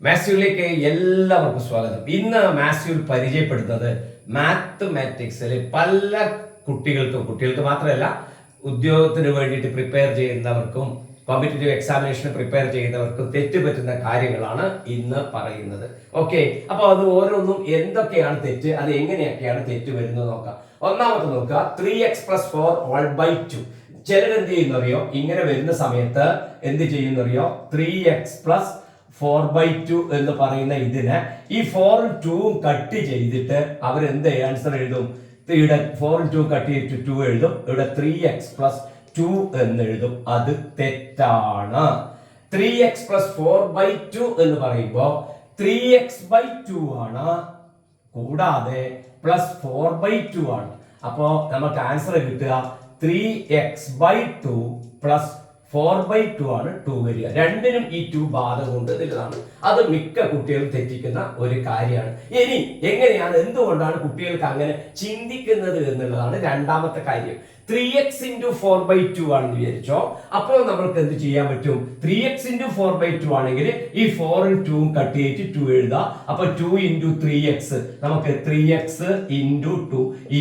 മാത്സ്യൂലിലേക്ക് എല്ലാവർക്കും സ്വാഗതം. ഇന്ന് മാത്സ്യൂൽ പരിചയപ്പെടുന്നത് മാത്തമാറ്റിക്സിൽ പല കുട്ടികൾക്ക് മാത്രമല്ല ഉദ്യോഗത്തിന് വേണ്ടിയിട്ട് പ്രിപ്പയർ ചെയ്യുന്നവർക്കും കോമ്പറ്റേറ്റീവ് എക്സാമിനേഷന് പ്രിപ്പയർ ചെയ്യുന്നവർക്കും തെറ്റുപറ്റുന്ന കാര്യങ്ങളാണ് ഇന്ന് പറയുന്നത്. ഓക്കെ, അപ്പോൾ അത് ഓരോന്നും എന്തൊക്കെയാണ് തെറ്റ്, അത് എങ്ങനെയൊക്കെയാണ് തെറ്റ് വരുന്നത് നോക്കാം. ഒന്നാമത്തെ നോക്കുക, 3x+4 ചിലരെന്ത് ചെയ്യുന്നറിയോ, ഇങ്ങനെ വരുന്ന സമയത്ത് എന്ത് ചെയ്യുന്നറിയോ, 3x+4/2 എന്ന് പറയുന്ന ഇതിന് ഈ 4ഉം 2ഉം കട്ട് ചെയ്തിട്ട് അവരെന്ത് ആൻസർ എഴുതും, ഇവിടെ 4ഉം 2 കട്ട് ചെയ്തിട്ട് 2 എഴുതും, ഇവിടെ 3x+2 എന്ന് എഴുതും. അത് തെറ്റാണ്. 3x+4/2 എന്ന് പറയുമ്പോൾ 3x/2 ആണ്, കൂടാതെ +4/2 ആണ്. അപ്പോ നമുക്ക് ആൻസർ കിട്ടുക 3x/2 +4/2 ആണ് 2 വരിക. രണ്ടിനും ഈ 2 ബാധകമുണ്ട് എന്നുള്ളതാണ്. അത് മിക്ക കുട്ടികളും തെറ്റിക്കുന്ന ഒരു കാര്യമാണ്. ഇനി എങ്ങനെയാണ്, എന്തുകൊണ്ടാണ് കുട്ടികൾക്ക് അങ്ങനെ ചിന്തിക്കുന്നത് എന്നുള്ളതാണ് രണ്ടാമത്തെ കാര്യം. 3x × 4/2 ആണെന്ന് വിചാരിച്ചോ, അപ്പോൾ നമ്മൾക്ക് എന്ത് ചെയ്യാൻ പറ്റും, 3x × 4/2 ആണെങ്കിൽ ഈ 4ഉം 2ഉം കട്ട് ചെയ്തിട്ട് 2 എഴുതാം. അപ്പൊ 2 × 3x നമുക്ക് 3x × 2 =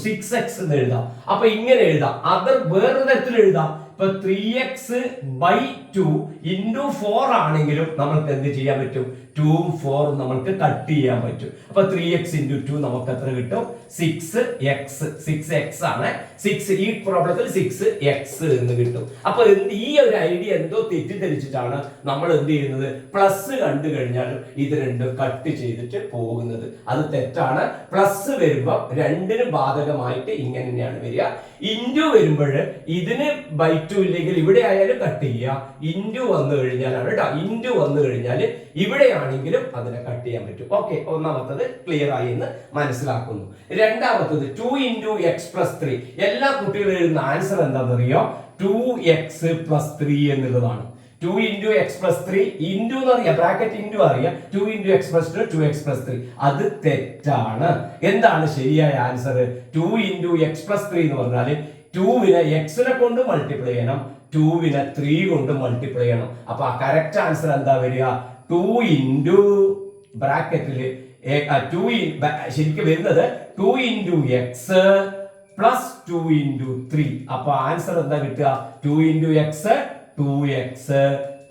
6x എന്ന് എഴുതാം. അപ്പൊ ഇങ്ങനെ എഴുതാം. അത് വേറൊരു തരത്തിൽ എഴുതാം. ഇപ്പൊ 3x/2 × 4 ആണെങ്കിലും നമുക്ക് എന്ത് ചെയ്യാൻ പറ്റും, 2ഉം 4ഉം നമുക്ക് കട്ട് ചെയ്യാൻ പറ്റും. അപ്പൊ 3x × 2 നമുക്ക് എത്ര കിട്ടും, 6x ആണ്. 6 ഈ പ്രോബ്ലത്തിൽ 6x എന്ന് കിട്ടും. അപ്പൊ ഈ ഒരു ഐഡിയ എന്തോ തെറ്റിദ്ധരിച്ചിട്ടാണ് നമ്മൾ എന്ത് ചെയ്യുന്നത്, പ്ലസ് കണ്ടു കഴിഞ്ഞാൽ ഇത് രണ്ടും കട്ട് ചെയ്തിട്ട് പോകുന്നത്. അത് തെറ്റാണ്. പ്ലസ് വരുമ്പോൾ രണ്ടിനും ബാധകമായിട്ട് ഇങ്ങനെ തന്നെയാണ് വരിക. ഇൻറ്റു വരുമ്പോൾ ഇതിന് /2 ഇല്ലെങ്കിൽ ഇവിടെ ആയാലും കട്ട് ചെയ്യുക. ഇൻറ്റു വന്നു കഴിഞ്ഞാലാണ് കേട്ടോ, ഇൻറ്റു വന്നു കഴിഞ്ഞാൽ ഇവിടെ ആണെങ്കിലും അതിനെ കട്ട് ചെയ്യാൻ പറ്റും. ഓക്കെ, ഒന്നാമത്തത് ക്ലിയർ ആയി എന്ന് മനസ്സിലാക്കുന്നു. രണ്ടാമത്തത് 2 × x+3. എല്ലാ കുട്ടികളും എഴുതുന്ന ആൻസർ എന്താണെന്നറിയോ, 2x+3 എന്നുള്ളതാണ്. 2 × x+3 ഇൻറ്റു എന്ന് അറിയാം, ബ്രാക്കറ്റ് ഇൻറ്റു അറിയാം. 2 × x+2 2x+3. അത് തെറ്റാണ്. എന്താണ് ശരിയായ ആൻസർ? 2 × x+3 എന്ന് പറഞ്ഞാൽ 2വിനെ x-നെ കൊണ്ട് മൾട്ടിപ്ലൈ ചെയ്യണം, 2വിനെ 3 കൊണ്ട് മൾട്ടിപ്ലൈ ചെയ്യണം. അപ്പൊ ആ കറക്റ്റ് ആൻസർ എന്താ വരിക, 2 × ബ്രാക്കറ്റില് ശരിക്കും വരുന്നത് 2 × x + 2 × 3. അപ്പൊ ആൻസർ എന്താ കിട്ടുക, 2 × x 2x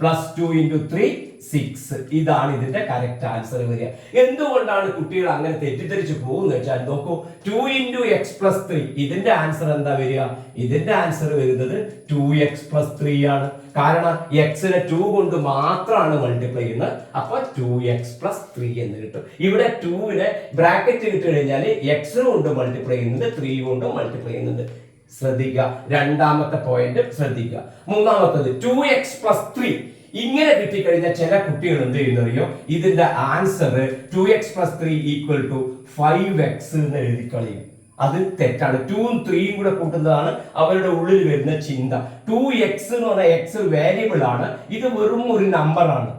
+ 2 × 3 6. ഇതാണ് ഇതിന്റെ കറക്റ്റ് ആൻസർ വരിക. എന്തുകൊണ്ടാണ് കുട്ടികൾ അങ്ങനെ തെറ്റിദ്ധരിച്ച് പോകുന്നത് വെച്ചാൽ നോക്കൂ, 2 × x+3 ഇതിന്റെ ആൻസർ എന്താ വരിക, ഇതിന്റെ ആൻസർ വരുന്നത് 2x+3 ആണ്. കാരണം x-നെ 2 കൊണ്ട് മാത്രമാണ് മൾട്ടിപ്ലൈ ചെയ്യുന്നത്. അപ്പൊ 2x+3 എന്ന് കിട്ടും. ഇവിടെ 2വിനെ ബ്രാക്കറ്റ് ഇട്ട് കഴിഞ്ഞാൽ x കൊണ്ട് മൾട്ടിപ്ലൈ ചെയ്യുന്നുണ്ട്, 3 കൊണ്ട് മൾട്ടിപ്ലൈ ചെയ്യുന്നുണ്ട്. ശ്രദ്ധിക്കുക, രണ്ടാമത്തെ പോയിന്റ് ശ്രദ്ധിക്കുക. മൂന്നാമത്തത് 2x+3 ഇങ്ങനെ കിട്ടിക്കഴിഞ്ഞാൽ ചില കുട്ടികൾ എന്ത് ചെയ്യുന്നറിയോ, ഇതിന്റെ ആൻസർ 2x+3 = 5x എന്ന് എഴുതി കളയും. അത് തെറ്റാണ്. 2ഉം 3ഉം കൂടെ കൂട്ടുന്നതാണ് അവരുടെ ഉള്ളിൽ വരുന്ന ചിന്ത. 2x എന്ന് പറഞ്ഞാൽ x വേരിയബിൾ ആണ്, ഇത് വെറും ഒരു നമ്പർ ആണ്.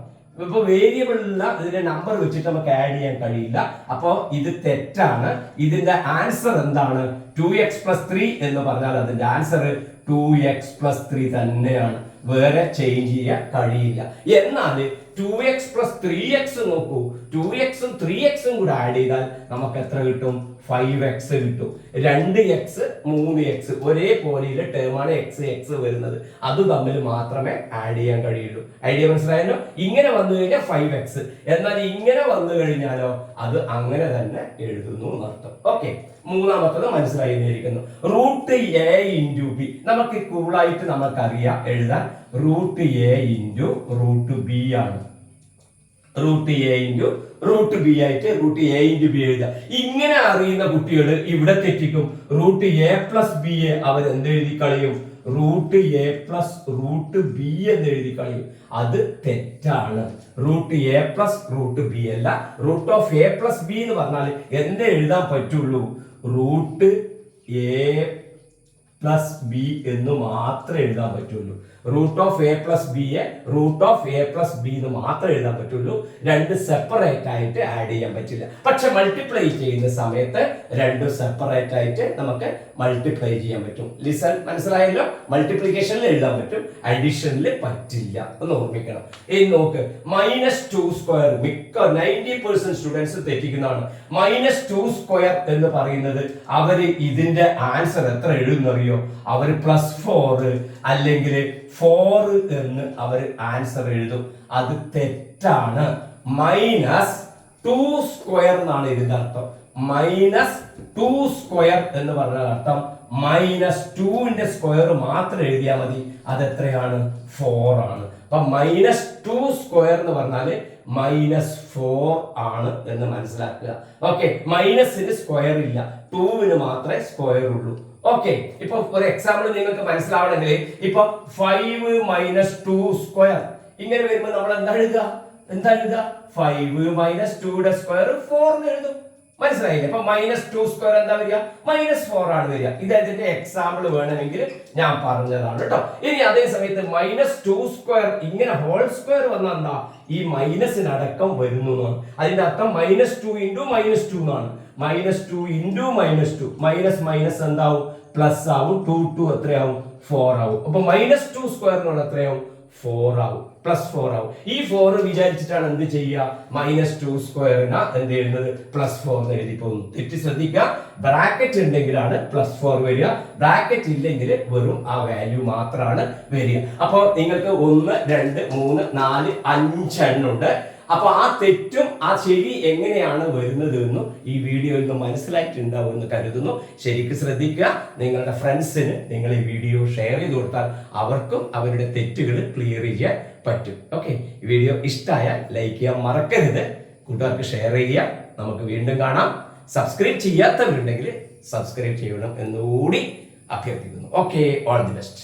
ഇപ്പൊ വേരിയബിൾ അല്ല, ഇതിന്റെ നമ്പർ വെച്ചിട്ട് നമുക്ക് ആഡ് ചെയ്യാൻ കഴിയില്ല. അപ്പൊ ഇത് തെറ്റാണ്. ഇതിന്റെ ആൻസർ എന്താണ്, 2x+3 എന്ന് പറഞ്ഞാൽ അതിന്റെ ആൻസർ 2x+3 തന്നെയാണ്. വേറെ ചേഞ്ച് ചെയ്യാൻ കഴിയില്ല. എന്നാൽ 2x+3x നോക്കൂ, 2xും 3xും കൂടെ ആഡ് ചെയ്താൽ നമുക്ക് എത്ര കിട്ടും, 5x കിട്ടും. 2x 3x ഒരേപോലെയുള്ള ടേമാണ് x വരുന്നത്. അത് തമ്മിൽ മാത്രമേ ആഡ് ചെയ്യാൻ കഴിയുള്ളൂ. ഐഡിയ മനസ്സിലായല്ലോ? ഇങ്ങനെ വന്നു കഴിഞ്ഞാൽ 5x, എന്നാൽ ഇങ്ങനെ വന്നു കഴിഞ്ഞാലോ അത് അങ്ങനെ തന്നെ എഴുതുന്നു എന്നർത്ഥം. ഓക്കെ, മൂന്നാമത്തത് മനസ്സിലായി എന്നിരിക്കുന്നു. √a × b നമുക്ക് കൂളായിട്ട് നമുക്കറിയാം എഴുതാൻ. √a × √b ആണ്. √a × √b ആയിട്ട് √a × b എഴുതുക. ഇങ്ങനെ അറിയുന്ന കുട്ടികൾ ഇവിടെ തെറ്റിക്കും. √a+b അവർ എന്ത് എഴുതി കളയും, √a + √b എന്ന് എഴുതി കളയും. അത് തെറ്റാണ്. √a + √b അല്ല. √a+b എന്ന് പറഞ്ഞാൽ എന്ത് എഴുതാൻ പറ്റുള്ളൂ, √a + b എന്ന് മാത്രമേ എഴുതാൻ പറ്റുള്ളൂ. Root of A plus B A root of A plus B എന്ന് മാത്രം എഴുതാൻ പറ്റുള്ളൂ. രണ്ട് സെപ്പറേറ്റ് ആയിട്ട് ആഡ് ചെയ്യാൻ പറ്റില്ല. പക്ഷെ മൾട്ടിപ്ലൈ ചെയ്യുന്ന സമയത്ത് രണ്ടും സെപ്പറേറ്റ് ആയിട്ട് നമുക്ക് മൾട്ടിപ്ലൈ ചെയ്യാൻ പറ്റും. ലിസൺ, മനസ്സിലായല്ലോ? മൾട്ടിപ്ലിക്കേഷനിൽ എഴുതാൻ പറ്റും, അഡീഷനിൽ പറ്റില്ല എന്ന് ഓർമ്മിക്കണം. ഇനി നോക്ക്, -2² മിക്ക 90% സ്റ്റുഡൻസ് തെറ്റിക്കുന്നതാണ്. -2² എന്ന് പറയുന്നത് അവര് ഇതിന്റെ ആൻസർ എത്ര എഴുതുന്നറിയോ? അവര് +4 അല്ലെങ്കിൽ 4 എന്ന് അവർ ആൻസർ എഴുതും. അത് തെറ്റാണ്. -2² എന്നാണ് ഇതിന്റെ അർത്ഥം. -2² എന്ന് പറഞ്ഞ അർത്ഥം -2ന്റെ സ്ക്വയർ മാത്രം എഴുതിയാൽ മതി. അത് എത്രയാണ്? 4 ആണ്. അപ്പൊ -2² എന്ന് പറഞ്ഞാല് -4 ആണ് എന്ന് മനസ്സിലാക്കുക. ഓക്കെ, മൈനസിന് സ്ക്വയർ ഇല്ല, 2വിന് മാത്രമേ സ്ക്വയർ ഉള്ളൂ. ഓക്കെ, ഇപ്പൊ ഒരു എക്സാമ്പിൾ നിങ്ങൾക്ക് മനസ്സിലാവണമെങ്കിൽ ഇപ്പൊ 5 - 2² ഇങ്ങനെ വരുമ്പോ നമ്മൾ എന്താ എഴുതുക? 5 - 2യുടെ സ്ക്വയർ 4 എന്ന് എഴുതും. മനസ്സിലായില്ലേ? അപ്പൊ -2² എന്താ വരിക? -4 ആണ് വരിക. ഇത് അതിന്റെ എക്സാമ്പിൾ വേണമെങ്കിൽ ഞാൻ പറഞ്ഞതാണ് കേട്ടോ. ഇനി അതേ സമയത്ത് -2² ഇങ്ങനെ ഹോൾ സ്ക്വയർ വന്നാൽ എന്താ? ഈ മൈനസിനടക്കം വരുന്നു എന്നാണ്. അതിന്റെ അർത്ഥം -2 × -2 എന്നാണ്. -2 × -2 മൈനസ് എന്താവും? പ്ലസ് ആവും. 2 എത്രയാവും? 4 ആവും. അപ്പൊ -2² എന്നുള്ള എത്രയാവും? 4 ആവും. +4 ആവും. ഈ 4 വിചാരിച്ചിട്ടാണ് എന്ത് ചെയ്യുക? -2² എന്ത് ചെയ്യുന്നത്? +4 എന്ന് എഴുതി പോകുന്നു. തെറ്റി ശ്രദ്ധിക്കുക. ബ്രാക്കറ്റ് ഉണ്ടെങ്കിലാണ് +4 വരിക, ബ്രാക്കറ്റ് ഇല്ലെങ്കിൽ വെറും ആ വാല്യൂ മാത്രമാണ് വരിക. അപ്പൊ നിങ്ങൾക്ക് 1 2 3 4 5 എണ്ണം ഉണ്ട്. അപ്പൊ ആ തെറ്റും ആ ശരി എങ്ങനെയാണ് വരുന്നത് എന്നും ഈ വീഡിയോയിൽ നിന്ന് മനസ്സിലായിട്ടുണ്ടാവും എന്ന് കരുതുന്നു. ശരിക്കും ശ്രദ്ധിക്കുക. നിങ്ങളുടെ ഫ്രണ്ട്സിന് നിങ്ങൾ ഈ വീഡിയോ ഷെയർ ചെയ്ത് കൊടുത്താൽ അവർക്കും അവരുടെ തെറ്റുകൾ ക്ലിയർ ചെയ്യാൻ പറ്റും. ഓക്കെ, ഈ വീഡിയോ ഇഷ്ടമായാൽ ലൈക്ക് ചെയ്യാൻ മറക്കരുത്, കൂട്ടുകാർക്ക് ഷെയർ ചെയ്യുക. നമുക്ക് വീണ്ടും കാണാം. സബ്സ്ക്രൈബ് ചെയ്യാത്തവരുണ്ടെങ്കിൽ സബ്സ്ക്രൈബ് ചെയ്യണം എന്നുകൂടി അഭ്യർത്ഥിക്കുന്നു. Okay, all the best.